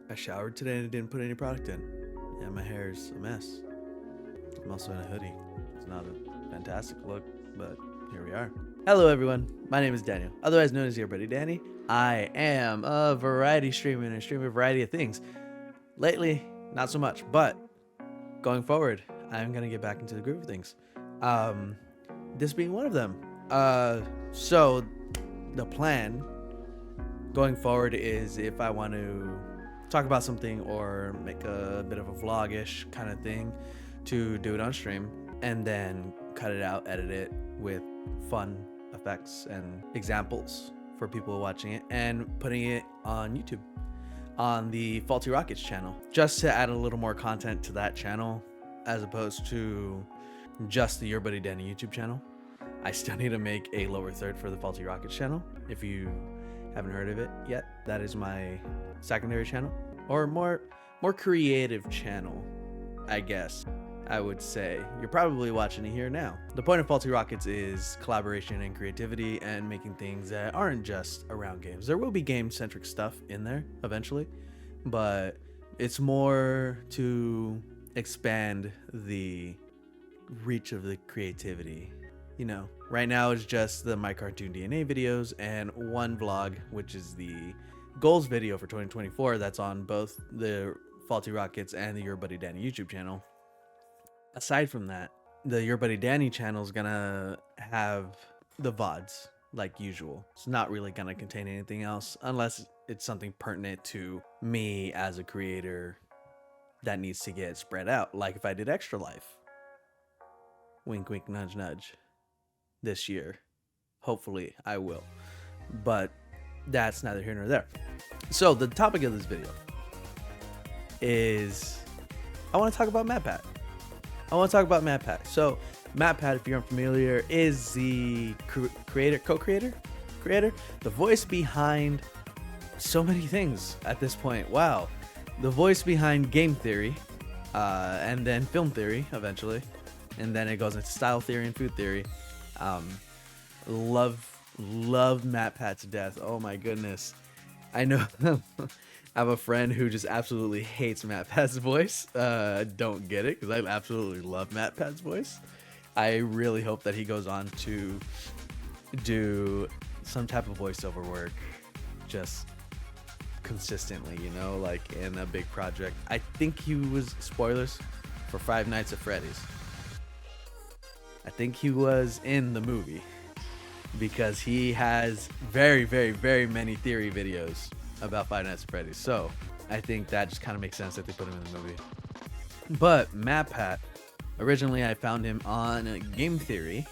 I showered today and didn't put any product in. Yeah, my hair is a mess. I'm also in a hoodie. It's not a fantastic look, but here we are. Hello everyone, my name is Daniel, otherwise known as YourBuddyDanny. I am a variety streamer and I stream a variety of things. Lately, not so much, but going forward, I'm gonna get back into the groove of things. This being one of them. So the plan going forward is if I want to talk about something or make a bit of a vlog-ish kind of thing, to do it on stream and then cut it out, edit it with fun effects and examples for people watching it, and putting it on YouTube on the Faulty Rockets channel, just to add a little more content to that channel as opposed to just the YourBuddyDanny YouTube channel. I still need to make a lower third for the Faulty Rockets channel. If you haven't heard of it yet, that is my secondary channel, or more creative channel, I guess I would say. You're probably watching it here now. The point of Faulty Rockets is collaboration and creativity and making things that aren't just around games. There will be game-centric stuff in there eventually, but it's more to expand the reach of the creativity. You know, right now it's just the My Cartoon DNA videos and one vlog, which is the goals video for 2024 that's on both the Faulty Rockets and the YourBuddyDanny YouTube channel. Aside from that, the YourBuddyDanny channel is gonna have the VODs like usual. It's not really gonna contain anything else unless it's something pertinent to me as a creator that needs to get spread out. Like if I did Extra Life, wink wink nudge nudge, this year. Hopefully I will, but that's neither here nor there. So the topic of this video is I want to talk about MatPat. So MatPat, if you're unfamiliar, is the co-creator, the voice behind so many things at this point. Wow. The voice behind game theory, and then film theory eventually, and then it goes into style theory and food theory. Love MatPat to death. Oh my goodness. I know I have a friend who just absolutely hates MatPat's voice. Don't get it, because I absolutely love MatPat's voice. I really hope that he goes on to do some type of voiceover work just consistently, you know, like in a big project. I think he was, spoilers for Five Nights at Freddy's, I think he was in the movie, because he has very, very, very many theory videos about Five Nights at Freddy's. So I think that just kind of makes sense that they put him in the movie. But MatPat, originally I found him on Game Theory,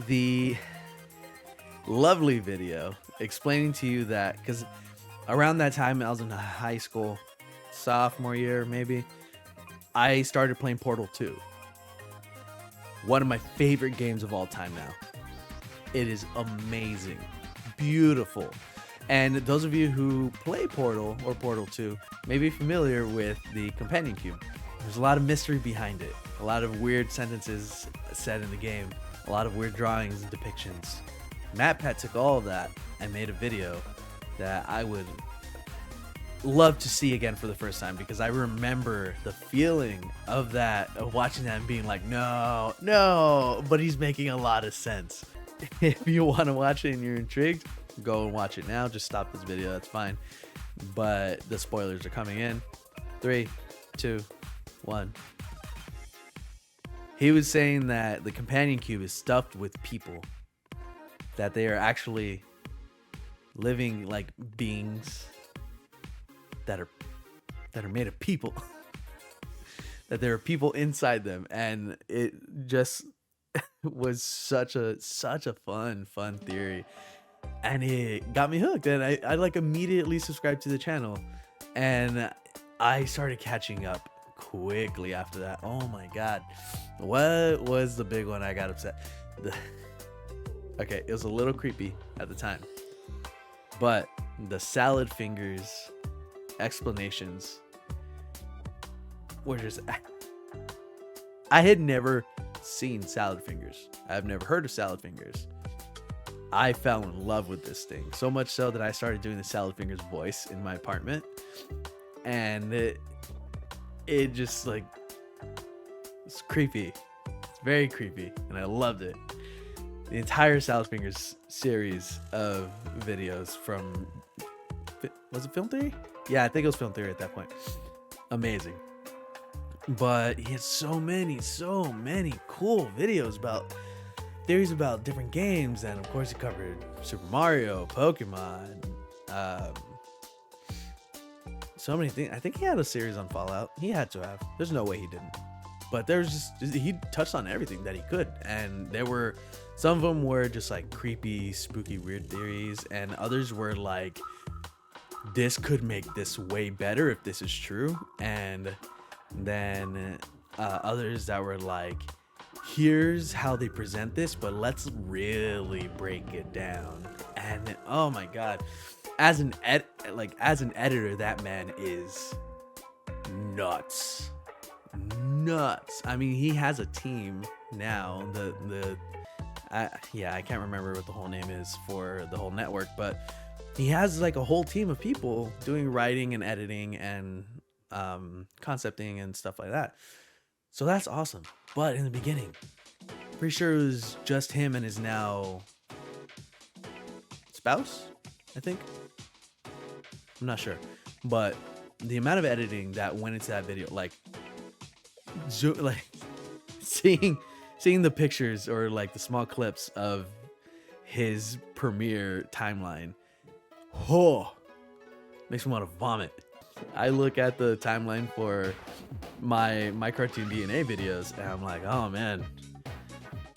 the lovely video explaining to you that, because around that time I was in high school, sophomore year maybe, I started playing Portal 2. One of my favorite games of all time now. It is amazing, beautiful. And those of you who play Portal or Portal 2 may be familiar with the companion cube. There's a lot of mystery behind it, a lot of weird sentences said in the game, a lot of weird drawings and depictions. MatPat took all of that and made a video that I would love to see again for the first time, because I remember the feeling of that, of watching that and being like, no, but he's making a lot of sense. If you want to watch it and you're intrigued, go and watch it now. Just stop this video, that's fine. But the spoilers are coming in. 3, 2, 1. He was saying that the companion cube is stuffed with people, that they are actually living like beings that are made of people. That there are people inside them, and it just was such a fun theory, and it got me hooked, and I like immediately subscribed to the channel, and I started catching up quickly after that. Oh my god, what was the big one I got upset? Okay, it was a little creepy at the time, but the salad fingers explanations were just, I had never seen salad fingers. I've never heard of salad fingers. I fell in love with this thing, so much so that I started doing the salad fingers voice in my apartment, and it just like, it's creepy. It's very creepy, and I loved it. The entire Salad Fingers series of videos from, was it Film Theory? Yeah, I think it was Film Theory at that point. Amazing. But he had so many cool videos about theories about different games, and of course he covered Super Mario, Pokemon, so many things. I think he had a series on Fallout. He had to have. There's no way he didn't. But there was just, he touched on everything that he could, and there were, some of them were just like creepy, spooky, weird theories, and others were like, this could make this way better if this is true. And then others that were like, here's how they present this, but let's really break it down. And oh my god, as an editor, that man is nuts. I mean, he has a team now. I can't remember what the whole name is for the whole network, but he has like a whole team of people doing writing and editing and concepting and stuff like that. So that's awesome. But in the beginning, pretty sure it was just him and his now spouse, I think. I'm not sure. But the amount of editing that went into that video, like seeing the pictures or like the small clips of his premiere timeline, makes me want to vomit. I look at the timeline for my cartoon DNA videos, and I'm like, oh man,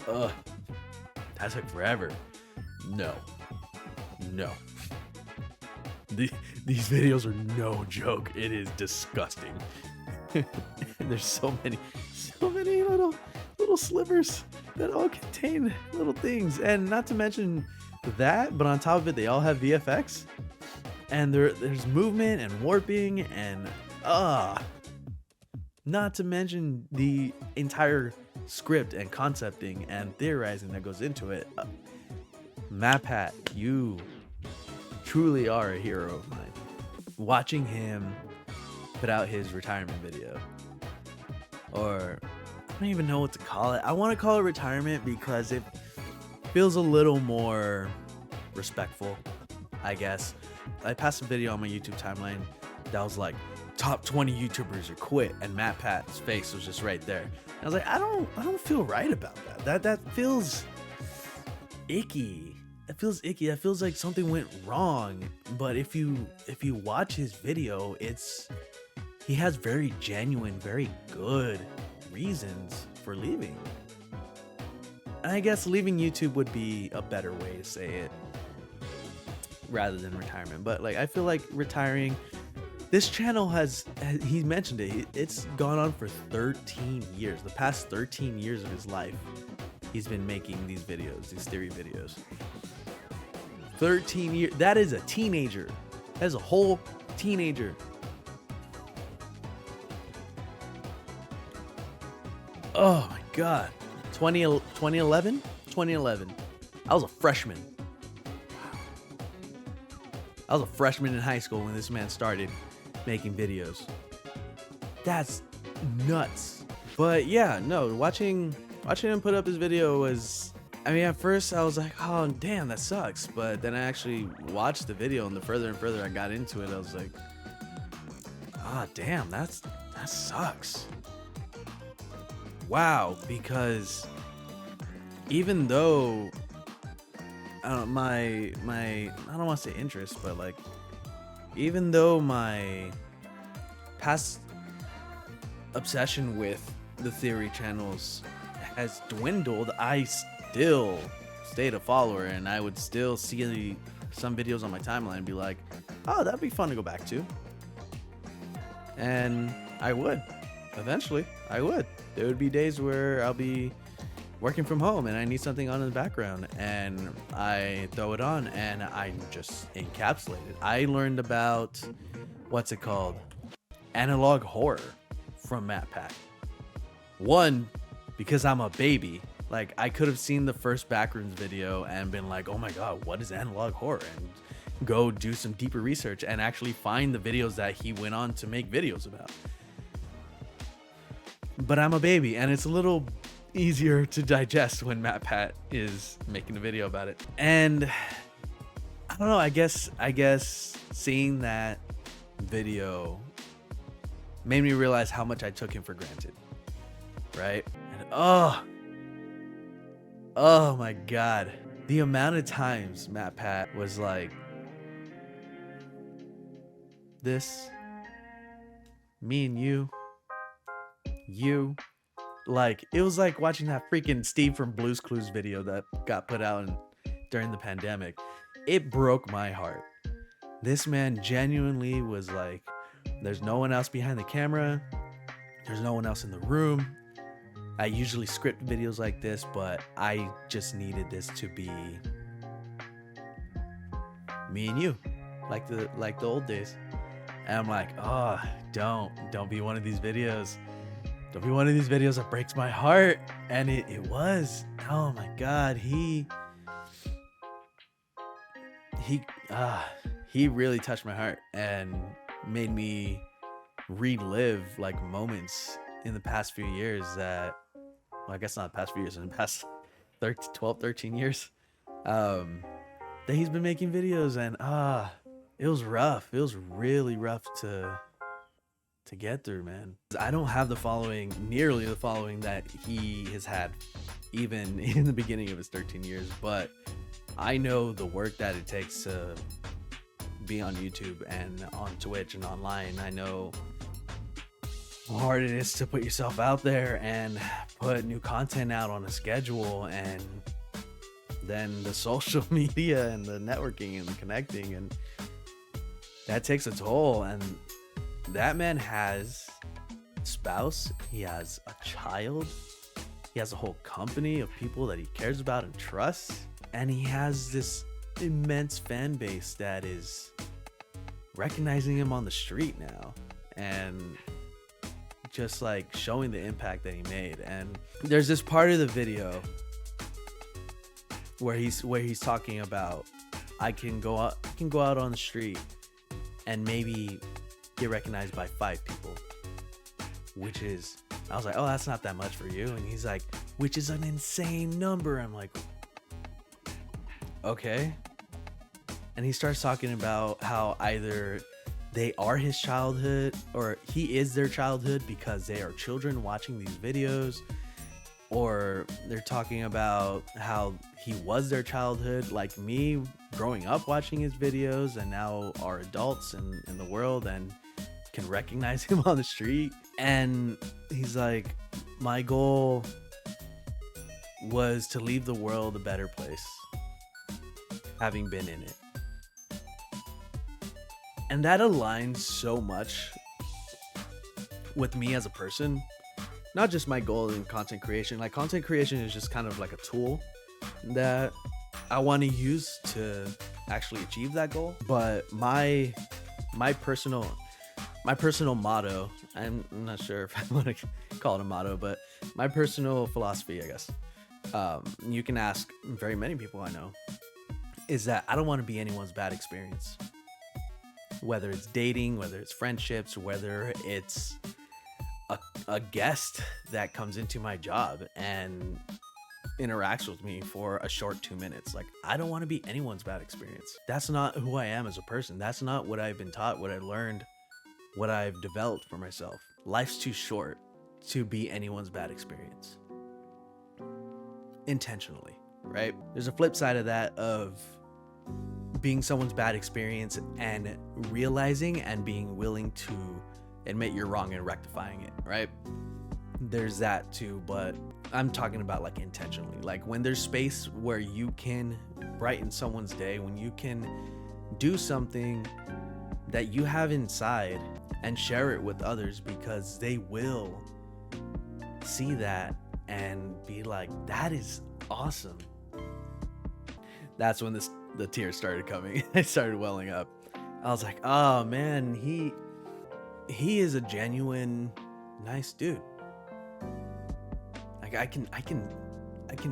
that took forever. No. These videos are no joke. It is disgusting. And there's so many little slivers that all contain little things, and not to mention that, but on top of it, they all have VFX, and there's movement and warping, and not to mention the entire script and concepting and theorizing that goes into it. MatPat, you truly are a hero of mine. Watching him put out his retirement video, or I don't even know what to call it. I want to call it retirement because it feels a little more respectful, I guess. I passed a video on my YouTube timeline that was like, top 20 YouTubers are quit, and MatPat's face was just right there. And I was like, I don't feel right about that. That feels icky. It feels icky. That feels like something went wrong. But if you watch his video, he has very genuine, very good reasons for leaving. And I guess leaving YouTube would be a better way to say it rather than retirement. But like, I feel like retiring, this channel he mentioned it, it's gone on for 13 years. The past 13 years of his life, he's been making these videos, these theory videos. 13 years. That is a teenager. That is a whole teenager. Oh my god. 2011? 2011. I was a freshman. I was a freshman in high school when this man started making videos. That's nuts. But yeah, no, watching him put up his video was, I mean, at first I was like, oh damn, that sucks. But then I actually watched the video, and the further and further I got into it, I was like, ah, damn, that sucks. Wow, because even though my I don't want to say interest, but like, even though my past obsession with the theory channels has dwindled, I still stayed a follower, and I would still see some videos on my timeline and be like, oh, that'd be fun to go back to. And I would. Eventually, I would. There would be days where I'll be working from home and I need something on in the background, and I throw it on and I'm just encapsulated. I learned about, what's it called? Analog horror from MatPat. One, because I'm a baby. Like, I could have seen the first Backrooms video and been like, oh my god, what is analog horror? And go do some deeper research and actually find the videos that he went on to make videos about. But I'm a baby, and it's a little easier to digest when MatPat is making a video about it. And I don't know, I guess seeing that video made me realize how much I took him for granted, right? And oh my God, the amount of times MatPat was like, this, me and you, like, it was like watching that freaking Steve from Blue's Clues video that got put out during the pandemic. It broke my heart. This man genuinely was like, there's no one else behind the camera, there's no one else in the room. I usually script videos like this, but I just needed this to be me and you, like the old days. And I'm like, oh, don't be one of these videos. Don't be one of these videos that breaks my heart. And it was. Oh my God, he really touched my heart and made me relive like moments in the past few years that, well, I guess not the past few years, in the past 12, 13 years, that he's been making videos. And it was rough. It was really rough to get through, man. I don't have the following, nearly the following that he has had even in the beginning of his 13 years, but I know the work that it takes to be on YouTube and on Twitch and online. I know how hard it is to put yourself out there and put new content out on a schedule, and then the social media and the networking and the connecting, and that takes a toll. And that man has a spouse, he has a child, he has a whole company of people that he cares about and trusts, and he has this immense fan base that is recognizing him on the street now and just like showing the impact that he made. And there's this part of the video where he's talking about, I can go out on the street and maybe get recognized by 5 people, which is, I was like, oh, that's not that much for you. And he's like, which is an insane number. I'm like, okay. And he starts talking about how either they are his childhood or he is their childhood because they are children watching these videos, or they're talking about how he was their childhood, like me, growing up watching his videos, and now are adults in the world and can recognize him on the street. And he's like, my goal was to leave the world a better place, having been in it. And that aligns so much with me as a person. Not just my goal in content creation. Like, content creation is just kind of like a tool that I want to use to actually achieve that goal. But my personal motto, I'm not sure if I want to call it a motto, but my personal philosophy, I guess, you can ask very many people I know, is that I don't want to be anyone's bad experience. Whether it's dating, whether it's friendships, whether it's a guest that comes into my job and interacts with me for a short 2 minutes. Like, I don't want to be anyone's bad experience. That's not who I am as a person. That's not what I've been taught, what I learned, what I've developed for myself. Life's too short to be anyone's bad experience. Intentionally, right? There's a flip side of that, of being someone's bad experience and realizing and being willing to admit you're wrong and rectifying it, right? There's that too, but I'm talking about like intentionally, like when there's space where you can brighten someone's day, when you can do something that you have inside and share it with others, because they will see that and be like, that is awesome. That's when the tears started coming. I started welling up. I was like, oh man, he is a genuine nice dude. Like, I can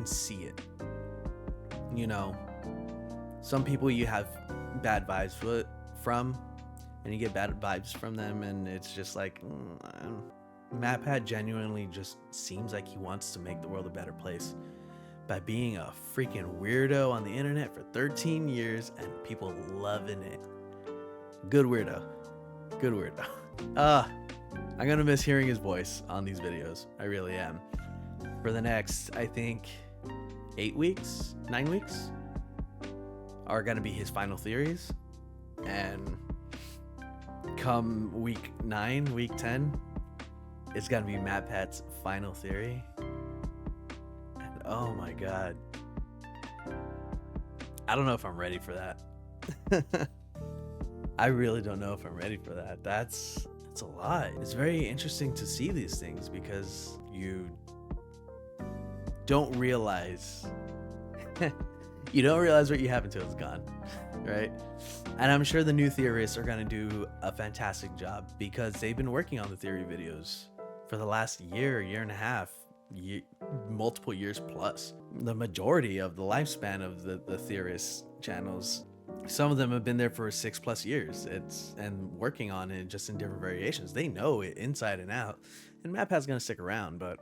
see it. You know, some people you have bad vibes from, and you get bad vibes from them, and it's just like, MatPat genuinely just seems like he wants to make the world a better place by being a freaking weirdo on the internet for 13 years and people loving it. Good weirdo. Good weirdo. I'm gonna miss hearing his voice on these videos. I really am. For the next, I think, 9 weeks are gonna be his final theories. And come week 9, week 10, it's gonna be MatPat's final theory. And oh my god, I don't know if I'm ready for that. I really don't know if I'm ready for that. That's a lot. It's very interesting to see these things because you don't realize you don't realize what you have until it's gone, right? And I'm sure the new theorists are gonna do a fantastic job because they've been working on the theory videos for the last year and a half, multiple years plus. The majority of the lifespan of the theorist channels, some of them have been there for 6+ years. And working on it just in different variations. They know it inside and out. And MatPat's gonna stick around, but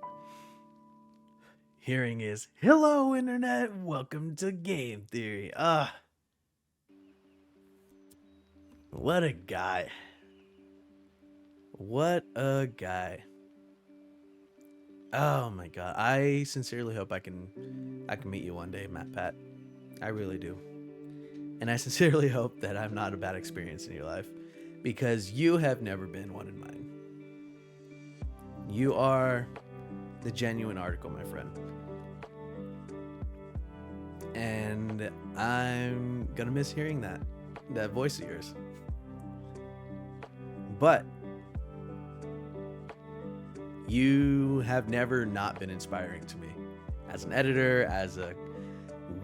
hearing is, hello internet, welcome to game theory. What a guy. What a guy. Oh my god. I sincerely hope I can meet you one day, MatPat. I really do. And I sincerely hope that I'm not a bad experience in your life, because you have never been one in mine. You are the genuine article, my friend. And I'm gonna miss hearing that voice of yours. But you have never not been inspiring to me as an editor, as a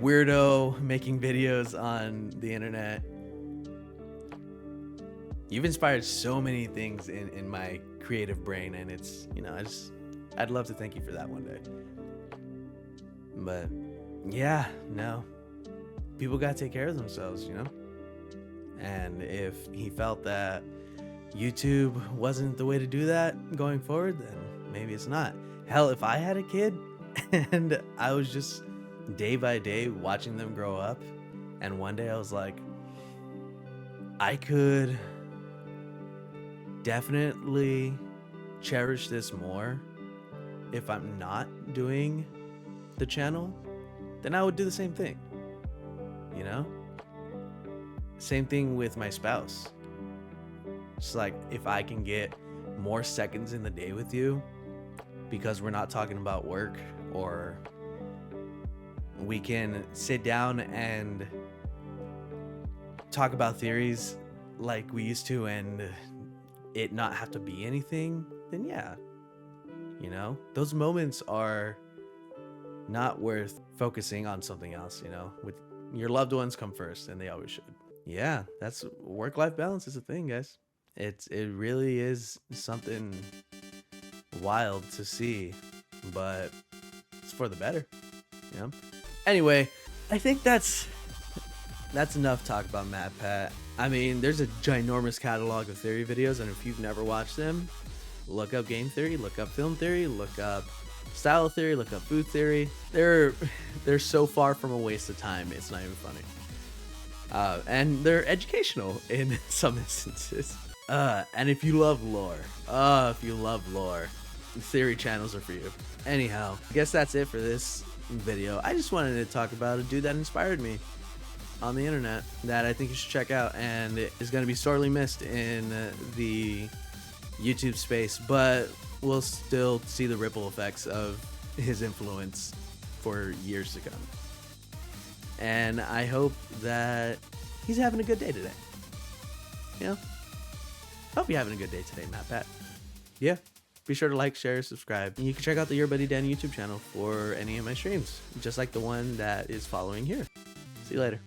weirdo making videos on the internet. You've inspired so many things in my creative brain, and it's, I'd love to thank you for that one day. But yeah, no, people gotta take care of themselves, and if he felt that YouTube wasn't the way to do that going forward, then maybe it's not. Hell, if I had a kid and I was just day by day watching them grow up, and one day I was like, I could definitely cherish this more if I'm not doing the channel, then I would do the same thing. Same thing with my spouse. It's like, if I can get more seconds in the day with you because we're not talking about work, or we can sit down and talk about theories like we used to and it not have to be anything, then yeah, those moments are not worth focusing on something else. With your loved ones come first, and they always should. Yeah, that's work-life balance is a thing, guys. It really is something wild to see, but it's for the better. Anyway, I think that's enough talk about MatPat. I mean, there's a ginormous catalog of theory videos, and if you've never watched them, look up game theory, look up film theory, look up style theory, look up food theory. They're so far from a waste of time, it's not even funny. And they're educational in some instances. And if you love lore, theory channels are for you. Anyhow, I guess that's it for this video. I just wanted to talk about a dude that inspired me on the internet that I think you should check out, and it is going to be sorely missed in the YouTube space, but we'll still see the ripple effects of his influence for years to come. And I hope that he's having a good day today. Hope you're having a good day today, MatPat. Yeah, be sure to like, share, subscribe. And you can check out the YourBuddyDanny YouTube channel for any of my streams, just like the one that is following here. See you later.